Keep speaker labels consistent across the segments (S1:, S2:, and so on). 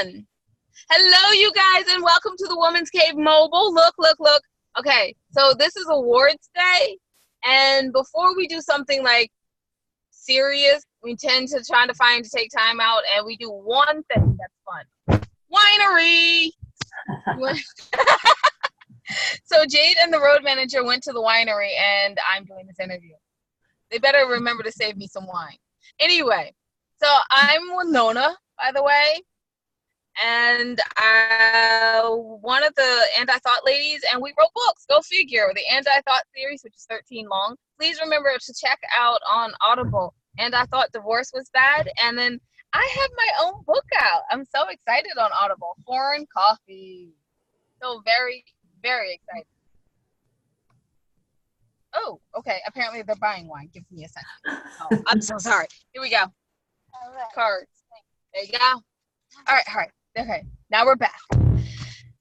S1: on? Hello, you guys, and welcome to the Woman's Cave Mobile. Look. Okay, so this is awards day, and before we do something like serious, we tend to try to take time out, and we do one thing that's fun. Winery! So Jade and the road manager went to the winery, and I'm doing this interview. They better remember to save me some wine. Anyway, so I'm Winona, by the way, and one of the Anti-Thought ladies, and we wrote books. Go figure. The Anti-Thought series, which is 13 long. Please remember to check out on Audible. And I thought divorce was bad, and then I have my own book out. I'm so excited on Audible. Foreign Coffee. So very, very excited. Oh, okay. Apparently they're buying wine. Give me a second. Oh, I'm so sorry. Here we go. All right. Cards. There you go. All right. Okay. Now we're back.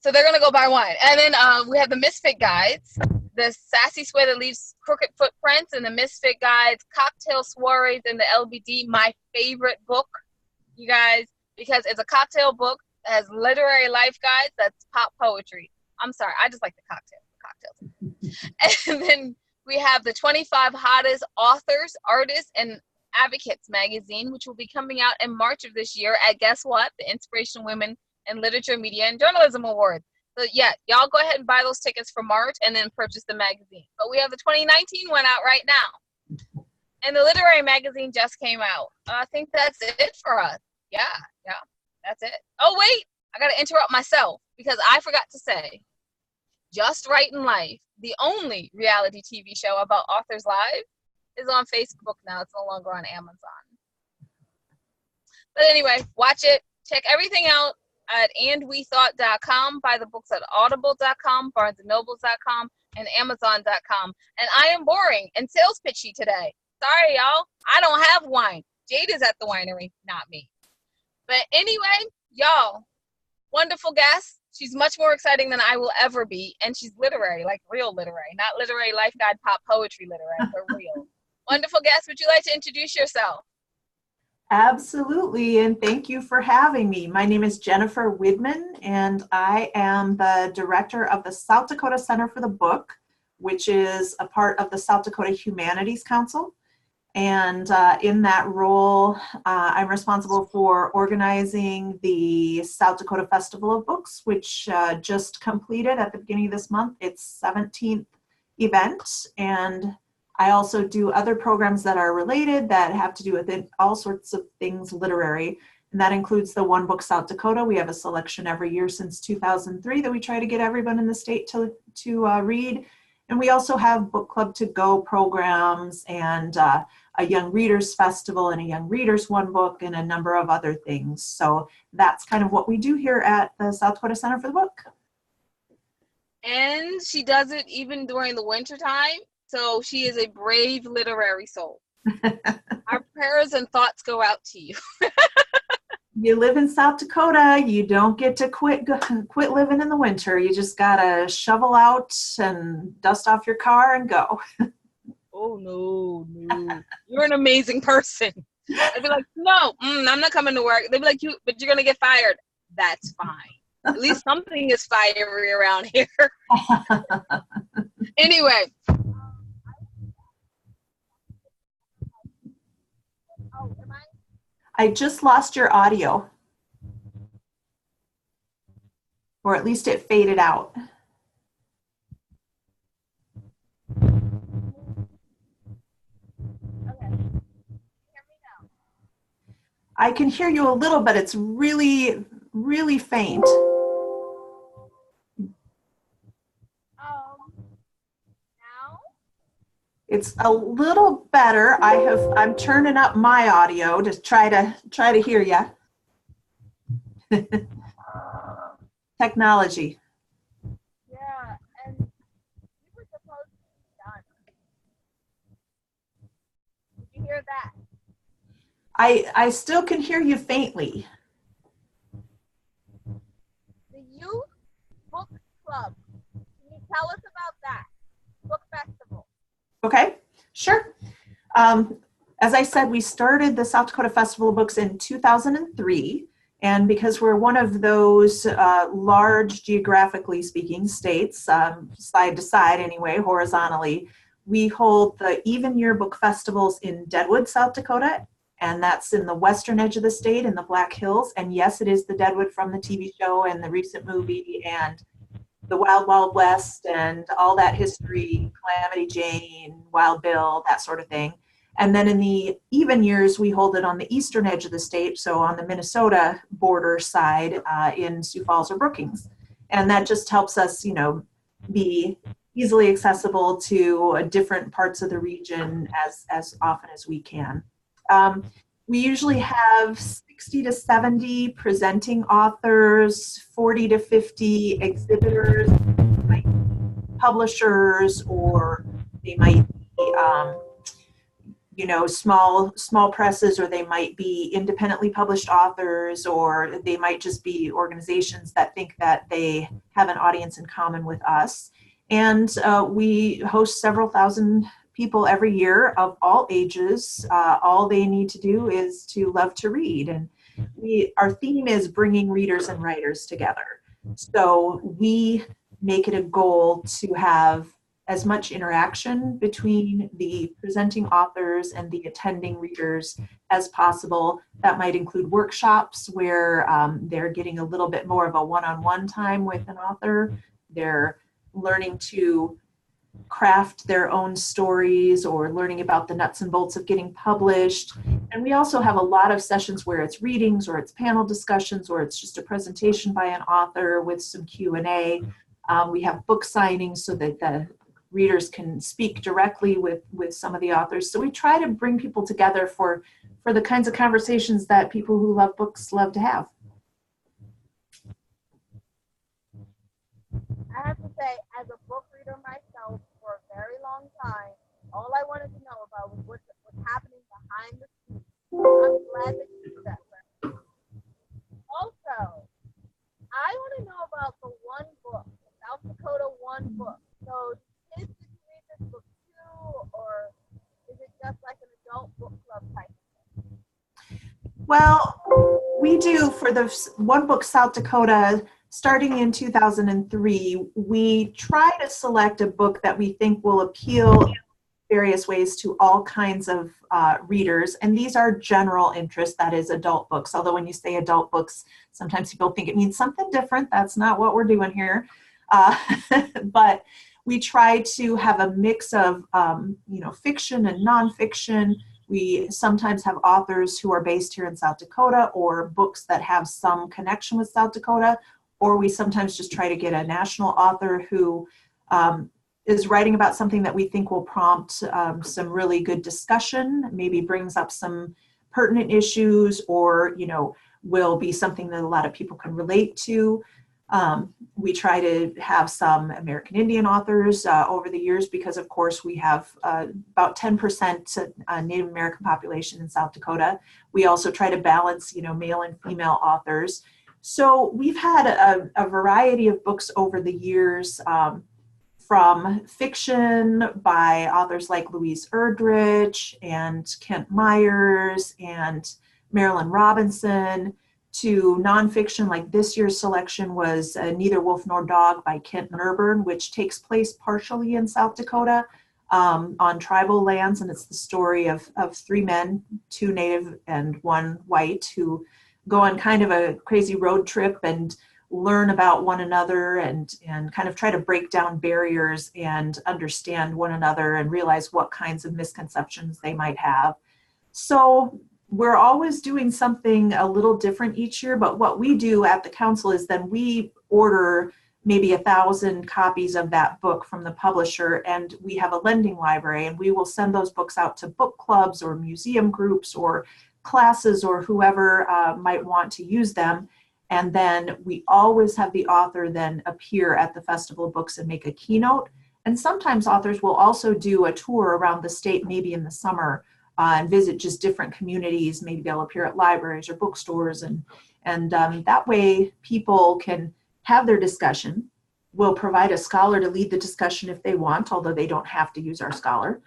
S1: So they're going to go buy wine. And then we have the Misfit Guides, the Sassy Sweat that leaves crooked footprints, and the Misfit Guides, Cocktail Soirees, and the LBD, my favorite book, you guys, because it's a cocktail book that has literary life guides that's pop poetry. I'm sorry. I just like the cocktails. And then we have the 25 hottest authors, artists, and advocates magazine, which will be coming out in March of this year at, guess what? The Inspirational Women in Literature, Media, and Journalism Awards. So yeah, y'all go ahead and buy those tickets for March and then purchase the magazine. But we have the 2019 one out right now. And the literary magazine just came out. I think that's it for us. Yeah, that's it. Oh, wait, I got to interrupt myself because I forgot to say, Just Right in Life, the only reality TV show about authors' lives, is on Facebook now. It's no longer on Amazon. But anyway, watch it. Check everything out at andwethought.com. Buy the books at audible.com, barnesandnobles.com, and amazon.com. And I am boring and sales pitchy today. Sorry, y'all. I don't have wine. Jade is at the winery, not me. But anyway, y'all, wonderful guest. She's much more exciting than I will ever be. And she's literary, like real literary, not literary life guide pop poetry literary, but real. Wonderful guest. Would you like to introduce yourself?
S2: Absolutely, and thank you for having me. My name is Jennifer Widman, and I am the director of the South Dakota Center for the Book, which is a part of the South Dakota Humanities Council. And in that role, I'm responsible for organizing the South Dakota Festival of Books, which just completed at the beginning of this month, its 17th event. And I also do other programs that are related that have to do with all sorts of things literary. And that includes the One Book South Dakota. We have a selection every year since 2003 that we try to get everyone in the state to read. And we also have Book Club to Go programs and a Young Readers Festival and a Young Readers One Book and a number of other things. So that's kind of what we do here at the South Dakota Center for the Book.
S1: And she does it even during the winter time. So she is a brave literary soul. Our prayers and thoughts go out to you.
S2: You live in South Dakota, you don't get to quit living in the winter. You just gotta shovel out and dust off your car and go.
S1: Oh, no. You're an amazing person. I'd be like, no, I'm not coming to work. They'd be like, but you're going to get fired. That's fine. At least something is fiery around here. Anyway.
S2: I just lost your audio. Or at least it faded out. I can hear you a little, but it's really, really faint.
S1: Now?
S2: It's a little better. I'm turning up my audio to try to hear you. Technology.
S1: Yeah, and we were supposed to be done. Did you hear that?
S2: I still can hear you faintly.
S1: The Youth Book Club. Can you tell us about that? Book Festival.
S2: Okay, sure. As I said, we started the South Dakota Festival of Books in 2003, And because we're one of those large, geographically speaking, states, side to side anyway, horizontally, we hold the even year book festivals in Deadwood, South Dakota, and that's in the western edge of the state in the Black Hills. And yes, it is the Deadwood from the TV show and the recent movie and the Wild Wild West and all that history, Calamity Jane, Wild Bill, that sort of thing. And then in the even years, we hold it on the eastern edge of the state, so on the Minnesota border side in Sioux Falls or Brookings. And that just helps us, you know, be easily accessible to different parts of the region as often as we can. We usually have 60 to 70 presenting authors, 40 to 50 exhibitors, like publishers, or they might be, you know, small presses, or they might be independently published authors, or they might just be organizations that think that they have an audience in common with us. And we host several thousand people every year of all ages. All they need to do is to love to read. And our theme is bringing readers and writers together. So we make it a goal to have as much interaction between the presenting authors and the attending readers as possible. That might include workshops where they're getting a little bit more of a one-on-one time with an author. They're learning to craft their own stories or learning about the nuts and bolts of getting published. And we also have a lot of sessions where it's readings or it's panel discussions or it's just a presentation by an author with some Q&A. We have book signings so that the readers can speak directly with some of the authors. So we try to bring people together for the kinds of conversations that people who love books love to have.
S3: I have to say, as a book reader myself for a very long time, all I wanted to know about was what's happening behind the scenes. I'm glad that you did that. Also, I want to know about the one book, the South Dakota one book. So, do kids get to read this book too, or is it just like an adult book club type?
S2: Well, we do for the One Book South Dakota. Starting in 2003, we try to select a book that we think will appeal in various ways to all kinds of readers. And these are general interests, that is adult books. Although when you say adult books, sometimes people think it means something different. That's not what we're doing here. But we try to have a mix of fiction and nonfiction. We sometimes have authors who are based here in South Dakota or books that have some connection with South Dakota. Or we sometimes just try to get a national author who is writing about something that we think will prompt some really good discussion, maybe brings up some pertinent issues, or will be something that a lot of people can relate to. We try to have some American Indian authors over the years because, of course, we have about 10% Native American population in South Dakota. We also try to balance, male and female authors. So we've had a variety of books over the years, from fiction by authors like Louise Erdrich and Kent Myers and Marilyn Robinson, to nonfiction, like this year's selection was Neither Wolf Nor Dog by Kent Nerburn, which takes place partially in South Dakota on tribal lands. And it's the story of three men, two Native and one white, who go on kind of a crazy road trip and learn about one another and kind of try to break down barriers and understand one another and realize what kinds of misconceptions they might have. So we're always doing something a little different each year, but what we do at the council is then we order maybe 1,000 copies of that book from the publisher, and we have a lending library, and we will send those books out to book clubs or museum groups or classes or whoever might want to use them. And then we always have the author then appear at the Festival of Books and make a keynote. And sometimes authors will also do a tour around the state, maybe in the summer, and visit just different communities. Maybe they'll appear at libraries or bookstores, and that way people can have their discussion. We'll provide a scholar to lead the discussion if they want, although they don't have to use our scholar.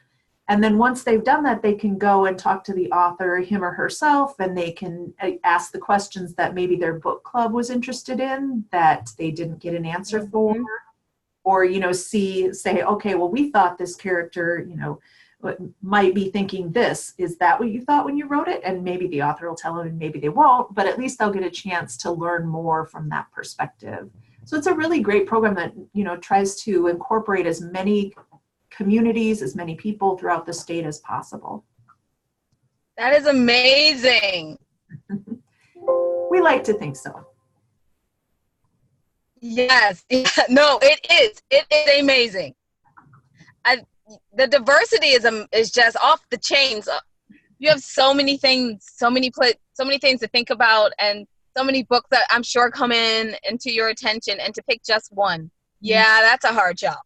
S2: And then once they've done that, they can go and talk to the author, him or herself, and they can ask the questions that maybe their book club was interested in that they didn't get an answer for. Or, you know, say, okay, well, we thought this character, you know, might be thinking this. Is that what you thought when you wrote it? And maybe the author will tell them and maybe they won't, but at least they'll get a chance to learn more from that perspective. So it's a really great program that, you know, tries to incorporate as many communities, as many people throughout the state as possible.
S1: That is amazing.
S2: We like to think so.
S1: Yes. Yeah, no, it is. It is amazing. The diversity is just off the chains. You have so many things, so many things to think about, and so many books that I'm sure come into your attention, and to pick just one. Yeah, that's a hard job.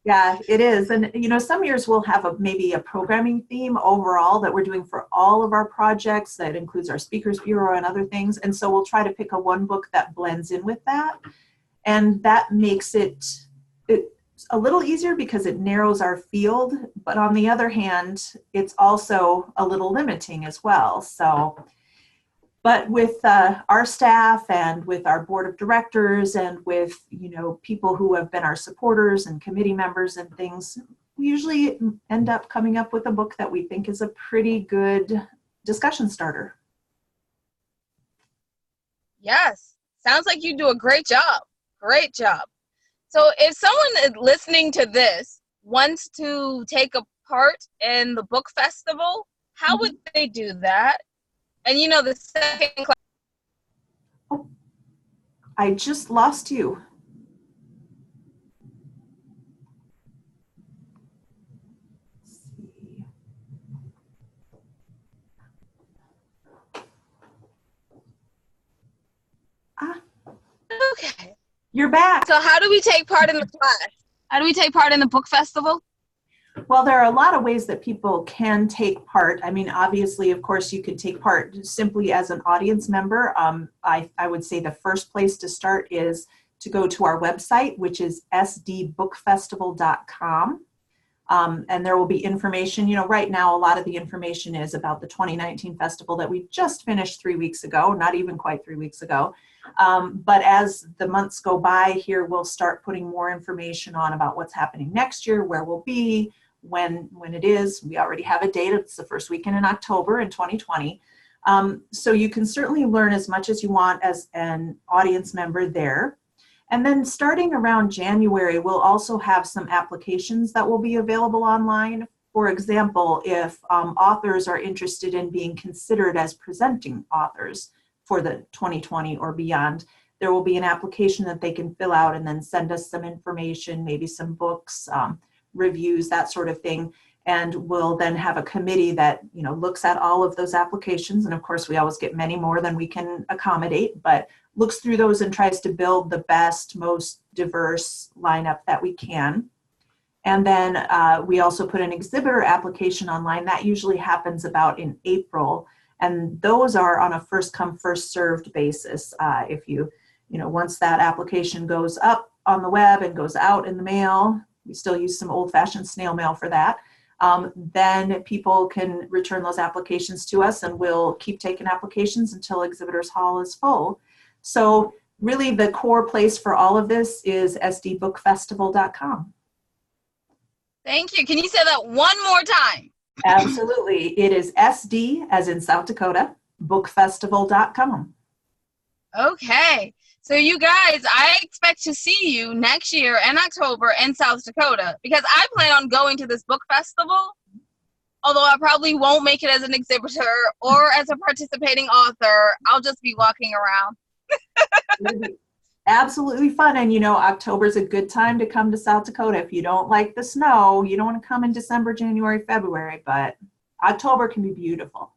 S2: Yeah, it is. And, you know, some years we'll have maybe a programming theme overall that we're doing for all of our projects. That includes our Speakers Bureau and other things. And so we'll try to pick one book that blends in with that. And that makes it a little easier because it narrows our field. But on the other hand, it's also a little limiting as well. So, but with our staff and with our board of directors and with, you know, people who have been our supporters and committee members and things, we usually end up coming up with a book that we think is a pretty good discussion starter.
S1: Yes. Sounds like you do a great job. Great job. So if someone is listening to this wants to take a part in the book festival, how would they do that? And you know, the second class.
S2: Oh, I just lost you. Let's see.
S1: Okay.
S2: You're back.
S1: So how do we take part in the class? How do we take part in the book festival?
S2: Well, there are a lot of ways that people can take part. I mean, obviously, of course, you could take part simply as an audience member. I would say the first place to start is to go to our website, which is sdbookfestival.com. And there will be information. You know, right now, a lot of the information is about the 2019 festival that we just finished 3 weeks ago, not even quite 3 weeks ago. But as the months go by here, we'll start putting more information on about what's happening next year, where we'll be, when it is. We already have a date. It's the first weekend in October in 2020. So you can certainly learn as much as you want as an audience member there. And then starting around January, we'll also have some applications that will be available online. For example, if authors are interested in being considered as presenting authors for the 2020 or beyond, there will be an application that they can fill out and then send us some information, maybe some books, reviews, that sort of thing. And we'll then have a committee that, you know, looks at all of those applications. And of course, we always get many more than we can accommodate, but looks through those and tries to build the best, most diverse lineup that we can. And then we also put an exhibitor application online. That usually happens about in April. And those are on a first come, first served basis. If you know, once that application goes up on the web and goes out in the mail, we still use some old fashioned snail mail for that. Then people can return those applications to us and we'll keep taking applications until Exhibitors Hall is full. So really the core place for all of this is sdbookfestival.com.
S1: Thank you. Can you say that one more time?
S2: Absolutely. It is SD, as in South Dakota, bookfestival.com.
S1: Okay. So you guys, I expect to see you next year in October in South Dakota, because I plan on going to this book festival, although I probably won't make it as an exhibitor or as a participating author. I'll just be walking around.
S2: Absolutely fun. And you know, October is a good time to come to South Dakota. If you don't like the snow, you don't want to come in December, January, February, but October can be beautiful.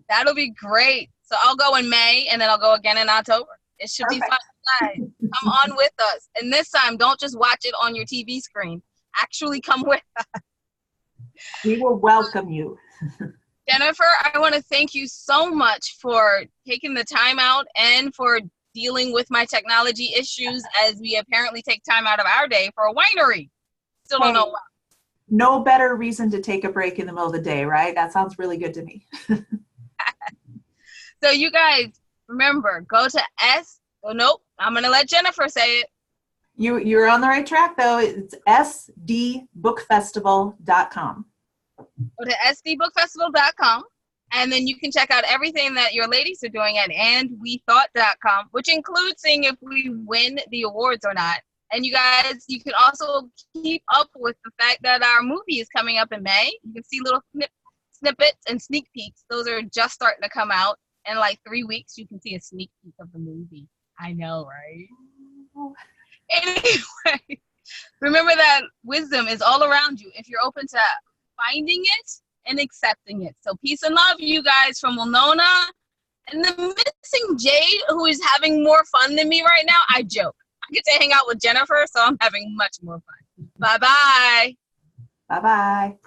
S1: That'll be great. So I'll go in May and then I'll go again in October. It should
S2: Perfect.
S1: be fun, guys. Come on with us. And this time, don't just watch it on your TV screen. Actually come with us.
S2: We will welcome you.
S1: Jennifer, I want to thank you so much for taking the time out and for dealing with my technology issues as we apparently take time out of our day for a winery. Still don't know why.
S2: no better reason to take a break in the middle of the day, right? That sounds really good to me.
S1: So you guys, remember, go to nope, I'm going to let Jennifer say it.
S2: You're on the right track, though. It's sdbookfestival.com.
S1: Go to sdbookfestival.com, and then you can check out everything that your ladies are doing at andwethought.com, which includes seeing if we win the awards or not. And you guys, you can also keep up with the fact that our movie is coming up in May. You can see little snippets and sneak peeks. Those are just starting to come out. In like 3 weeks, you can see a sneak peek of the movie. I know, right? Anyway, remember that wisdom is all around you if you're open to finding it and accepting it. So peace and love, you guys, from Winona. And the missing Jade, who is having more fun than me right now. I joke. I get to hang out with Jennifer, so I'm having much more fun. Bye-bye.
S2: Bye-bye.